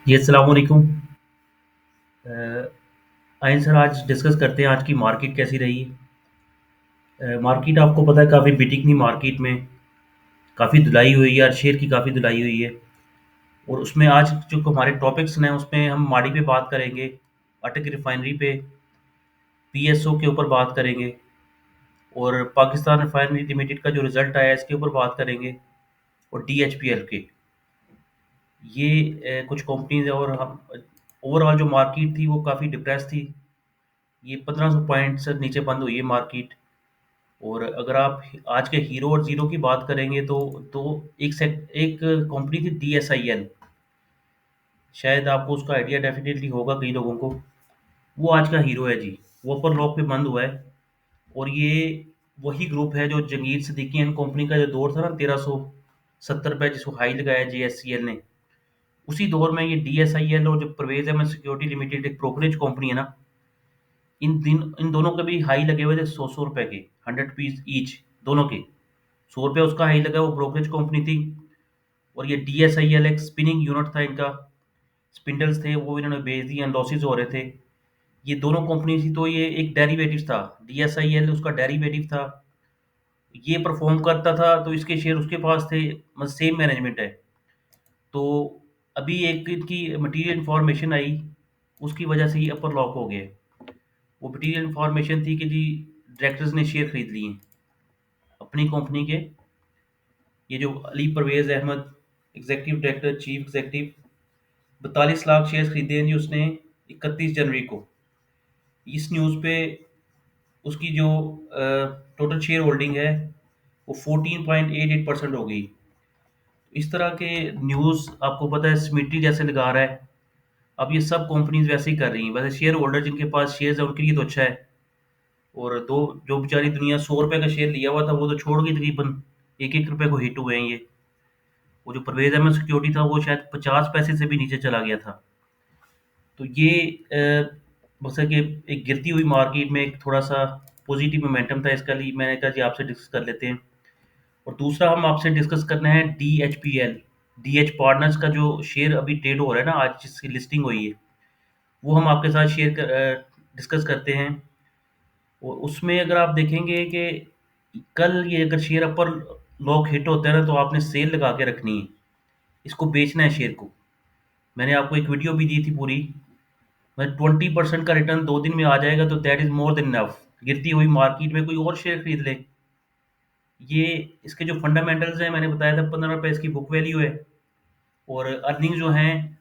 जी, अस्सलाम वालेकुम। आइए सर, आज डिस्कस करते हैं आज की मार्केट कैसी रही। मार्केट आपको पता है काफ़ी बिटिकनी मार्केट में काफ़ी धुलाई हुई है और शेयर की काफ़ी धुलाई हुई है। और उसमें आज जो हमारे टॉपिक्स हैं उसमें हम माड़ी पे बात करेंगे, अटक रिफाइनरी पे, पीएसओ के ऊपर बात करेंगे और पाकिस्तान रिफाइनरी लिमिटेड का जो रिज़ल्ट आया है इसके ऊपर बात करेंगे और डीएचपीएल के। ये कुछ कंपनीज़ है और हम ओवरऑल जो मार्केट थी वो काफ़ी डिप्रेस थी। ये 1500 पॉइंट से नीचे बंद हुई है मार्केट। और अगर आप आज के हीरो और ज़ीरो की बात करेंगे तो एक कंपनी थी डीएसआईएल। शायद आपको उसका आइडिया डेफिनेटली होगा कई लोगों को। वो आज का हीरो है जी। वो अपर लॉक पे बंद हुआ है। और ये वही ग्रुप है जो जंगीर सिद्दीकी एंड कंपनी का जो दौर था ना 1370 रुपये जिसको हाई लगाया जेएससीएल ने। उसी दौर में ये डीएसआईएल और जो परवेज अहमद सिक्योरिटी लिमिटेड एक ब्रोकरेज कंपनी है ना, इन दोनों के भी हाई लगे हुए थे 100 रुपए के, 100 रुपीज ईच दोनों के। 100 रुपये उसका हाई लगा, वो ब्रोकरेज कंपनी थी। और ये डीएसआईएल एक स्पिनिंग यूनिट था इनका। स्पिंडल्स थे वो इन्होंने बेच दिए, लॉसेज हो रहे थे। ये दोनों कंपनी थी तो ये एक डेरिवेटिव था। डीएसआईएल उसका डेरिवेटिव था। ये परफॉर्म करता था तो इसके शेयर उसके पास थे, मतलब सेम मैनेजमेंट है। तो अभी एक इनकी मटेरियल इन्फॉर्मेशन आई, उसकी वजह से ये अपर लॉक हो गए। वो मटेरियल इन्फॉर्मेशन थी कि जी डायरेक्टर्स ने शेयर खरीद लिए अपनी कंपनी के। ये जो Ali Parvez Ahmed, executive director chief executive, 42 lakh share खरीदे हैं जी उसने 31 जनवरी को। इस न्यूज़ पे उसकी जो टोटल शेयर होल्डिंग है वो 14.88% हो गई। इस तरह के न्यूज़ आपको पता है स्मिटी जैसे लगा रहा है। अब ये सब कंपनीज वैसे ही कर रही हैं। वैसे शेयर होल्डर जिनके पास शेयर्स है उनके लिए तो अच्छा है। और दो जो बेचारी दुनिया 100 रुपए का शेयर लिया हुआ था वो तो छोड़ गई, तकरीबन एक एक रुपए को हिट हुए हैं ये। वो जो परवेज अहमद सिक्योरिटी था वो शायद 50 पैसे से भी नीचे चला गया था। तो ये बस है कि एक गिरती हुई मार्केट में एक थोड़ा सा पॉजिटिव मोमेंटम था इसका लिए मैंने कहा जी आपसे डिस्कस कर लेते हैं। और दूसरा हम आपसे डिस्कस करना है डीएचपीएल, डीएच पार्टनर्स का जो शेयर अभी ट्रेड हो रहा है ना, आज जिसकी लिस्टिंग हुई है, वो हम आपके साथ डिस्कस करते हैं। और उसमें अगर आप देखेंगे कि कल ये अगर शेयर अपर लॉक हिट होता है ना तो आपने सेल लगा के रखनी है, इसको बेचना है शेयर को। मैंने आपको एक वीडियो भी दी थी पूरी। मैं 20% का रिटर्न 2 दिन में आ जाएगा तो that is more than enough. गिरती हुई मार्केट में कोई और शेयर खरीद ले। ये इसके जो फंडामेंटल्स हैं मैंने बताया था, 15 रुपए इसकी बुक वैल्यू है। और अर्निंग जो हैं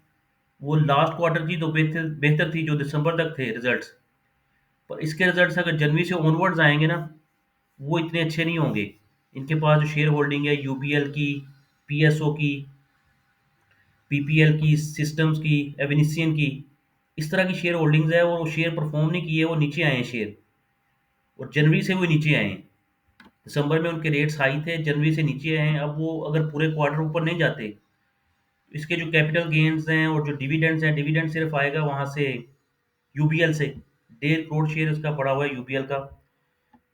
वो लास्ट क्वार्टर की तो बेहतर बेहतर थी जो दिसंबर तक थे रिजल्ट्स। पर इसके रिजल्ट्स अगर जनवरी से ऑनवर्ड्स आएंगे ना वो इतने अच्छे नहीं होंगे। इनके पास जो शेयर होल्डिंग है यूबीएल की, पीएसओ की, पीपीएल की, सिस्टम्स की, एविनिसियन की, इस तरह की शेयर होल्डिंग्स है और वो शेयर परफॉर्म नहीं किए, वो नीचे आए हैं शेयर। और जनवरी से वो नीचे आए हैं। दिसंबर में उनके रेट्स हाई थे, जनवरी से नीचे आए हैं। अब वो अगर पूरे क्वार्टर ऊपर नहीं जाते, इसके जो कैपिटल गेन्स हैं और जो डिविडेंड्स हैं, डिविडेंड सिर्फ आएगा वहां से, यूबीएल से। 1.5 करोड़ शेयर इसका पड़ा हुआ है यूबीएल का।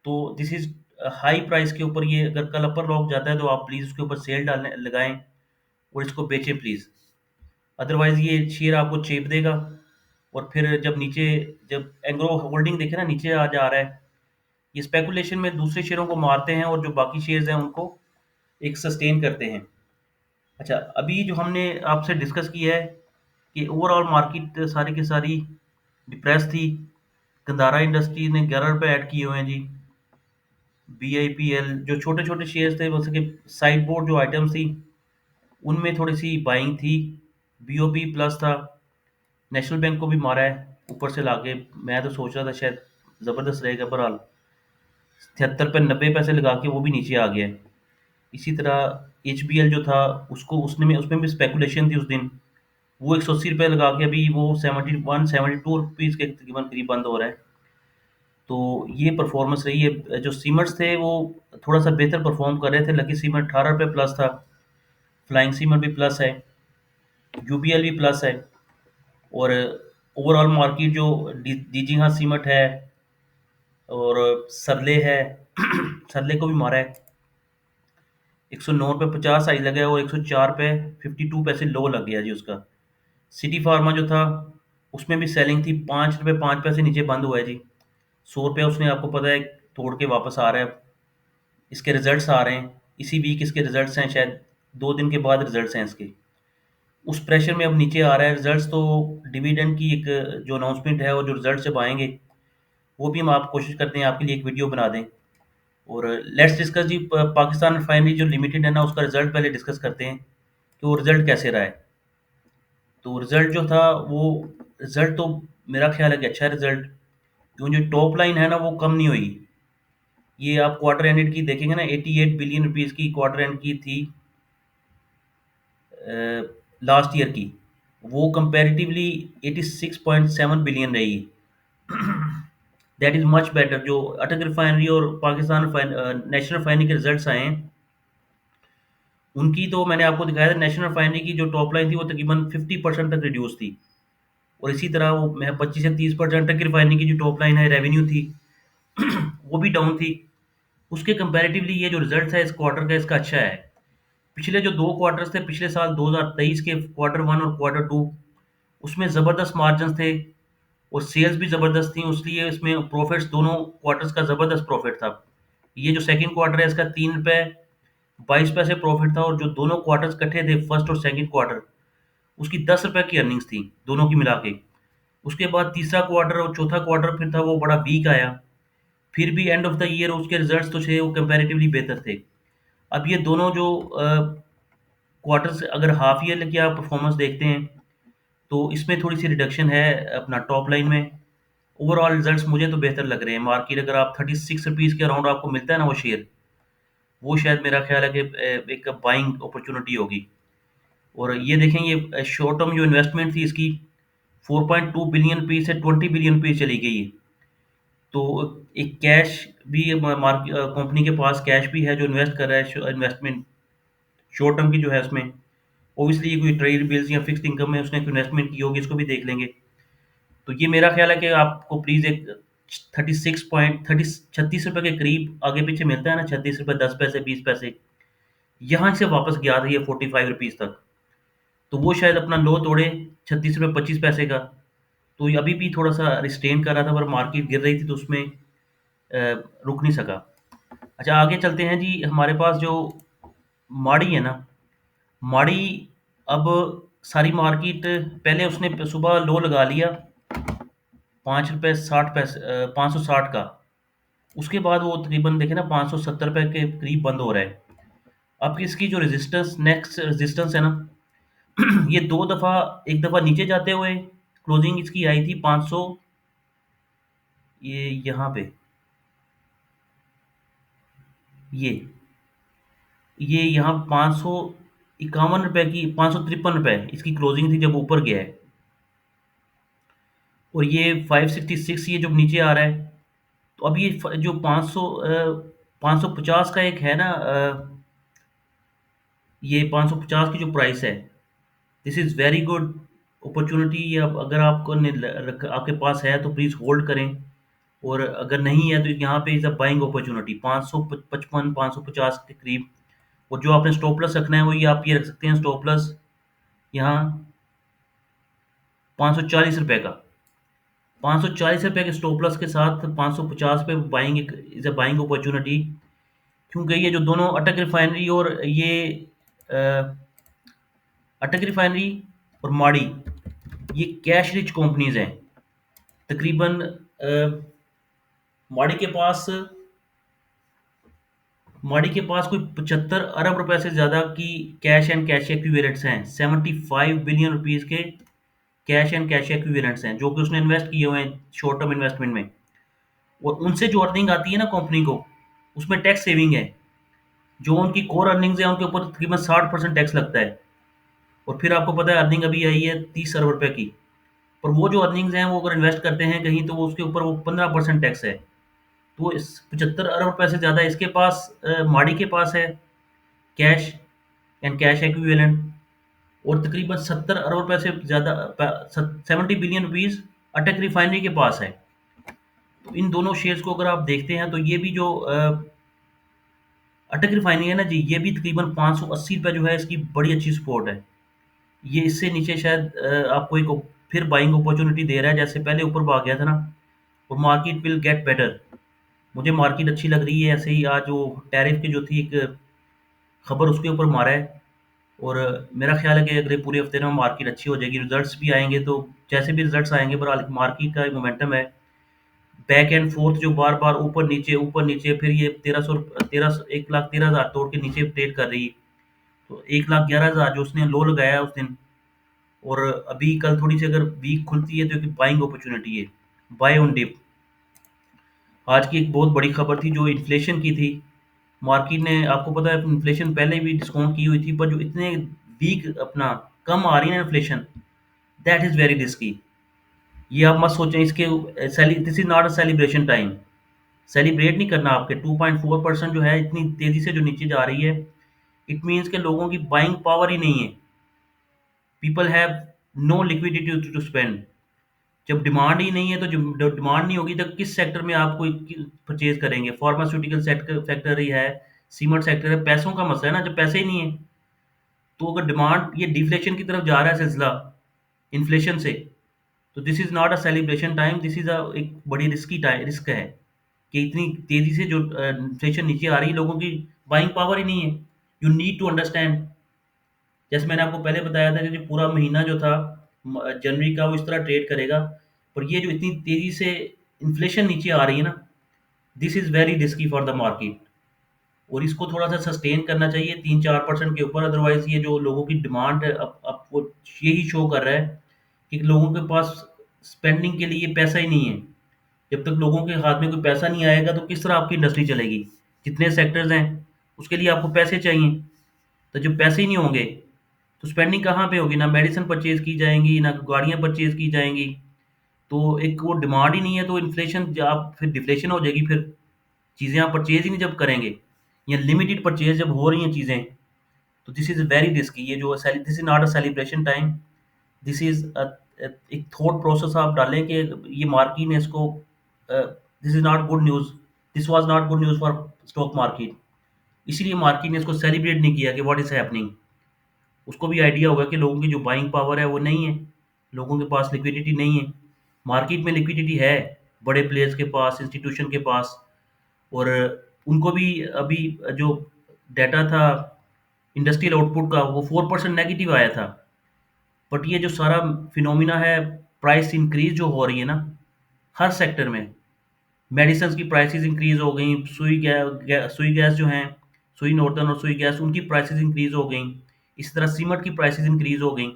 तो दिस इज हाई प्राइस के ऊपर ये अगर कल अपर लॉक जाता है तो आप प्लीज़ उसके ऊपर सेल डालने लगाएं और इसको बेचें प्लीज़। अदरवाइज़ ये शेयर आपको चेप देगा। और फिर जब नीचे, जब एंग्रो होल्डिंग देखे ना नीचे आ जा रहा है, ये स्पेकुलेशन में दूसरे शेयरों को मारते हैं और जो बाकी शेयर्स हैं उनको एक सस्टेन करते हैं। अच्छा, अभी जो हमने आपसे डिस्कस किया है कि ओवरऑल मार्केट सारी की सारी डिप्रेस थी। गंधारा इंडस्ट्री ने 11 रुपये ऐड किए हुए हैं जी। बीआईपीएल जो छोटे छोटे शेयर्स थे जैसे कि साइड बोर्ड जो आइटम्स थी उनमें थोड़ी सी बाइंग थी। बीओबी प्लस था। नेशनल बैंक को भी मारा है ऊपर से लाके। मैं तो सोच रहा था शायद ज़बरदस्त रहेगा, बहरहाल 73 पे 90 पैसे लगा के वो भी नीचे आ गया है। इसी तरह एचबीएल जो था उसको उसमें भी स्पेकुलेशन थी उस दिन। वो 180 रुपये लगा के अभी वो 72 रुपीज़ के तकरीबन करीब बंद हो रहा है। तो ये परफॉर्मेंस रही है। जो सीमेंट्स थे वो थोड़ा सा बेहतर परफॉर्म कर रहे थे। लकी सीमेंट 18 रुपये प्लस था। फ्लाइंग सीमेंट भी प्लस है। यूबीएल भी प्लस है। और ओवरऑल मार्केट जो डीजीहा सीमेंट है और सरले है सरले को भी मारा है। 109 रुपये 50 हाई लगा है और 104 रुपये 52 पैसे लो लग गया जी उसका। सिटी फार्मा जो था, उसमें भी सेलिंग थी, 5 रुपये 5 पैसे नीचे बंद हुआ है जी। 100 रुपये उसने, आपको पता है, तोड़ के वापस आ रहा है। इसके रिजल्ट्स आ रहे हैं, इसी वीक इसके रिजल्ट्स हैं, शायद 2 दिन के बाद रिजल्ट्स हैं इसके। उस प्रेशर में अब नीचे आ रहा है रिजल्ट्स, तो डिविडेंड की एक जो अनाउंसमेंट है और जो रिजल्ट जब आएंगे, वो भी हम आप कोशिश करते हैं आपके लिए एक वीडियो बना दें। और लेट्स डिस्कस जी, पाकिस्तान रिफाइनरी जो लिमिटेड है ना, उसका रिजल्ट पहले डिस्कस करते हैं कि वो रिजल्ट कैसे रहा है। तो रिजल्ट जो था, वो रिजल्ट तो मेरा ख्याल है कि अच्छा रिजल्ट, क्यों जो टॉप लाइन है ना वो कम नहीं हुई। ये आप क्वार्टर एंडेड की देखेंगे ना, 88 बिलियन रुपीज़ की क्वार्टर एंड की थी लास्ट ईयर की, वो कंपैरेटिवली 86.7 बिलियन रही। That is much better. जो अटक रिफाइनरी और पाकिस्तान नेशनल रिफाइनरी के रिजल्ट्स आए हैं, उनकी तो मैंने आपको दिखाया था। नेशनल रिफाइनरी की जो टॉप लाइन थी वो तकरीबन 50% तक रिड्यूस थी, और इसी तरह वो मैं 25 से 30% तक की रिफाइनरी की जो टॉप लाइन है रेवेन्यू थी, वो भी डाउन थी। उसके कंपैरेटिवली ये जो रिजल्ट है इस क्वार्टर का, इसका अच्छा है। पिछले जो 2 क्वार्टर्स थे, पिछले साल 2023 के क्वार्टर 1 और क्वार्टर 2, उसमें ज़बरदस्त मार्जिन थे और सेल्स भी ज़बरदस्त थी, इसलिए इसमें प्रॉफिट्स दोनों क्वार्टर्स का ज़बरदस्त प्रॉफिट था। ये जो सेकंड क्वार्टर है इसका 3 रुपये 22 पैसे प्रॉफिट था, और जो दोनों क्वार्टर्स इकट्ठे थे, फर्स्ट और सेकंड क्वार्टर, उसकी 10 रुपये की अर्निंग्स थी दोनों की मिला के। उसके बाद तीसरा क्वार्टर और चौथा क्वार्टर फिर था, वो बड़ा वीक आया। फिर भी एंड ऑफ द ईयर उसके रिजल्ट्स तो थे, वो कंपैरेटिवली बेहतर थे। अब ये दोनों जो क्वार्टर्स, अगर हाफ ईयर की आप परफॉर्मेंस देखते हैं, तो इसमें थोड़ी सी रिडक्शन है अपना टॉप लाइन में। ओवरऑल रिजल्ट्स मुझे तो बेहतर लग रहे हैं। मार्केट अगर आप 36 रुपीज़ के अराउंड आपको मिलता है ना वो शेयर, वो शायद मेरा ख्याल है कि एक बाइंग अपॉर्चुनिटी होगी। और ये देखें, ये शॉर्ट टर्म जो इन्वेस्टमेंट थी इसकी 4.2 बिलियन रुपीज़ से 20 बिलियन रुपीज़ चली गई है। तो एक कैश भी कंपनी के पास कैश भी है जो इन्वेस्ट कर रहा है, इन्वेस्टमेंट शॉर्ट टर्म की जो है उसमें। ओब्वियसली कोई ट्रेड बिल्स या फिक्स्ड इनकम में उसने इन्वेस्टमेंट की होगी, इसको भी देख लेंगे। तो ये मेरा ख्याल है कि आपको प्लीज़ एक 36 रुपये के करीब आगे पीछे मिलता है ना, 36 रुपये 10 पैसे 20 पैसे, यहाँ से वापस गया था ये 45 रुपीज़ तक। तो वो शायद अपना लो तोड़े 36 रुपये 25 पैसे का। तो ये अभी भी थोड़ा सा रिस्टेन कर रहा था, पर मार्केट गिर रही थी तो उसमें रुक नहीं सका। अच्छा, आगे चलते हैं जी। हमारे पास जो माड़ी है ना, माड़ी, अब सारी मार्केट, पहले उसने सुबह लो लगा लिया 5 रुपये 60 पैसे, 560 का। उसके बाद वो तकरीबन देखे ना 570 रुपये के करीब बंद हो रहा है। अब इसकी जो रेजिस्टेंस, नेक्स्ट रेजिस्टेंस है ना, ये 2 दफ़ा, एक दफ़ा नीचे जाते हुए क्लोजिंग इसकी आई थी 500, ये यहाँ पे, ये ये यहाँ 551 रुपये की, 553 रुपये इसकी क्लोजिंग थी जब ऊपर गया है। और ये 566 ये जो नीचे आ रहा है। तो अब ये जो 550 का एक है ना, ये 550 की जो प्राइस है, this is very good opportunity. ये अब अगर आपको आपके पास है तो प्लीज़ होल्ड करें, और अगर नहीं है तो यहाँ पे इज़ अ बाइंग अपॉर्चुनिटी 555 550 के करीब। और जो आपने स्टॉप लॉस रखना है वो ये आप ये रख सकते हैं, स्टॉप लॉस यहाँ 540 रुपये का। 540 रुपये के स्टॉप लॉस के साथ 550 पे buying, is a buying opportunity. क्योंकि ये जो दोनों अटक रिफाइनरी और ये अ, अटक रिफाइनरी और माड़ी, ये कैश रिच कंपनीज हैं। तकरीबन माड़ी के पास माड़ी के पास कोई 75 अरब रुपए से ज़्यादा की कैश एंड कैश एक्विवेलेंट्स हैं। 75 बिलियन रुपीज़ के कैश एंड कैश एक्विवेलेंट्स हैं, जो कि उसने इन्वेस्ट किए हुए हैं शॉर्ट टर्म इन्वेस्टमेंट में। और उनसे जो अर्निंग आती है ना कंपनी को, उसमें टैक्स सेविंग है। जो उनकी कोर अर्निंग्स है उनके ऊपर तकरीबन 60% टैक्स लगता है। और फिर आपको पता है अर्निंग अभी आई है 30 अरब रुपए की। पर वो जो अर्निंग्स हैं वो अगर इन्वेस्ट करते हैं कहीं, तो वो उसके ऊपर वो 15% टैक्स है। तो इस 75 अरब रुपए से ज़्यादा इसके पास, माड़ी के पास है कैश एंड कैश एक्विवेलेंट। और तकरीबन 70 अरब रुपए से ज़्यादा, 70 बिलियन रुपीज़ अटक रिफाइनरी के पास है। तो इन दोनों शेयर्स को अगर आप देखते हैं, तो ये भी जो अटक रिफाइनरी है ना जी, ये भी तकरीबन 580 रुपये जो है इसकी बड़ी अच्छी सपोर्ट है। ये इससे नीचे शायद आपको एक फिर बाइंग अपॉर्चुनिटी दे रहा है, जैसे पहले ऊपर भाग गया था ना, और मार्केट विल गेट बेटर। मुझे मार्केट अच्छी लग रही है। ऐसे ही आज वो टैरिफ की जो थी एक खबर, उसके ऊपर मारा है। और मेरा ख्याल है कि अगले पूरे हफ्ते में मार्केट अच्छी हो जाएगी, रिजल्ट्स भी आएंगे, तो जैसे भी रिजल्ट्स आएंगे, पर मार्केट का मोमेंटम है। बैक एंड फोर्थ जो बार बार ऊपर नीचे, फिर ये 1,13,13 तोड़ के नीचे ट्रेड कर रही है। तो 1,11,000 जो उसने लो लगाया है उस दिन, और अभी कल थोड़ी सी अगर वीक खुलती है तो एक बाइंग अपॉर्चुनिटी है, बाय ऑन डिप। आज की एक बहुत बड़ी खबर थी जो इन्फ्लेशन की थी। मार्केट ने, आपको पता है इन्फ्लेशन पहले भी डिस्काउंट की हुई थी, पर जो इतने वीक अपना कम आ रही है ना inflation, that is very risky. ये आप मत सोचें इसके, this is not a celebration time. Celebrate नहीं करना आपके 2.4% जो है इतनी तेजी से जो नीचे जा रही है। इट मीन्स के लोगों की बाइंग पावर ही नहीं है। People have no liquidity to spend. जब डिमांड ही नहीं है तो जब डिमांड नहीं होगी तो किस सेक्टर में आप कोई परचेज करेंगे? फार्मास्यूटिकल सेक्टर फैक्टर ही है, सीमेंट सेक्टर है, पैसों का मसला है ना। जब पैसे ही नहीं है तो अगर डिमांड ये डिफ्लेशन की तरफ जा रहा है सिलसिला इन्फ्लेशन से, तो this is not a celebration time, this is a एक बड़ी रिस्क है कि इतनी तेजी से जो इन्फ्लेशन नीचे आ रही है, लोगों की बाइंग पावर ही नहीं है। You need to understand. जैसे मैंने आपको पहले बताया था कि जो पूरा महीना जो था जनवरी का, वो इस तरह ट्रेड करेगा। पर ये जो इतनी तेजी से इन्फ्लेशन नीचे आ रही है ना, this is very risky for the market. और इसको थोड़ा सा सस्टेन करना चाहिए 3-4% के ऊपर। अदरवाइज ये जो लोगों की डिमांड है, अब वो यही शो कर रहा है कि लोगों के पास स्पेंडिंग के लिए पैसा ही नहीं है। जब तक लोगों के हाथ में कोई पैसा नहीं आएगा तो किस तरह आपकी इंडस्ट्री चलेगी? जितने सेक्टर्स हैं उसके लिए आपको पैसे चाहिए। तो जब पैसे ही नहीं होंगे तो स्पेंडिंग कहाँ पे होगी? ना मेडिसिन परचेज की जाएंगी, ना गाड़ियाँ परचेज की जाएंगी। तो एक वो डिमांड ही नहीं है, तो इन्फ्लेशन आप फिर डिफ्लेशन हो जाएगी। फिर चीज़ें आप परचेज ही नहीं जब करेंगे, या लिमिटेड परचेज जब हो रही हैं चीज़ें, तो दिस इज़ वेरी रिस्की। ये जो this is not a celebration time, this is एक थॉट प्रोसेस आप डालें कि ये मार्केट ने इसको, this is not good news, this was not good news for stock market. इसीलिए मार्केट ने इसको सेलिब्रेट नहीं किया कि व्हाट इज़ हैपनिंग। उसको भी आइडिया होगा कि लोगों की जो बाइंग पावर है वो नहीं है, लोगों के पास लिक्विडिटी नहीं है। मार्केट में लिक्विडिटी है बड़े प्लेयर्स के पास, इंस्टीट्यूशन के पास। और उनको भी अभी जो डाटा था इंडस्ट्रियल आउटपुट का, वो 4% नेगेटिव आया था। बट ये जो सारा फिनोमिना है, प्राइस इंक्रीज जो हो रही है ना हर सेक्टर में, मेडिसिन की प्राइसेस इंक्रीज हो गई, सुई गैस जो हैं, सुई नॉर्टन और सुई गैस, उनकी प्राइसेस इंक्रीज हो गई। इसी तरह सीमेंट की प्राइसेस इंक्रीज हो गई।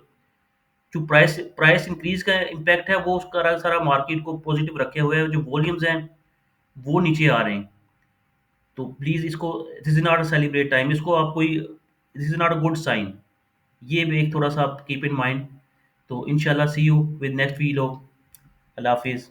जो प्राइस प्राइस इंक्रीज का इम्पैक्ट है वो उसका सारा मार्केट को पॉजिटिव रखे हुए है। जो वॉल्यूम्स हैं वो नीचे आ रहे हैं। तो प्लीज़ इसको, this is not a celebrate time, इसको आप कोई, this is not a good sign. ये भी एक थोड़ा सा आप कीप इन माइंड। तो इंशाल्लाह सी यू विद नेक्स्ट वीडियो। अल्लाह हाफिज़।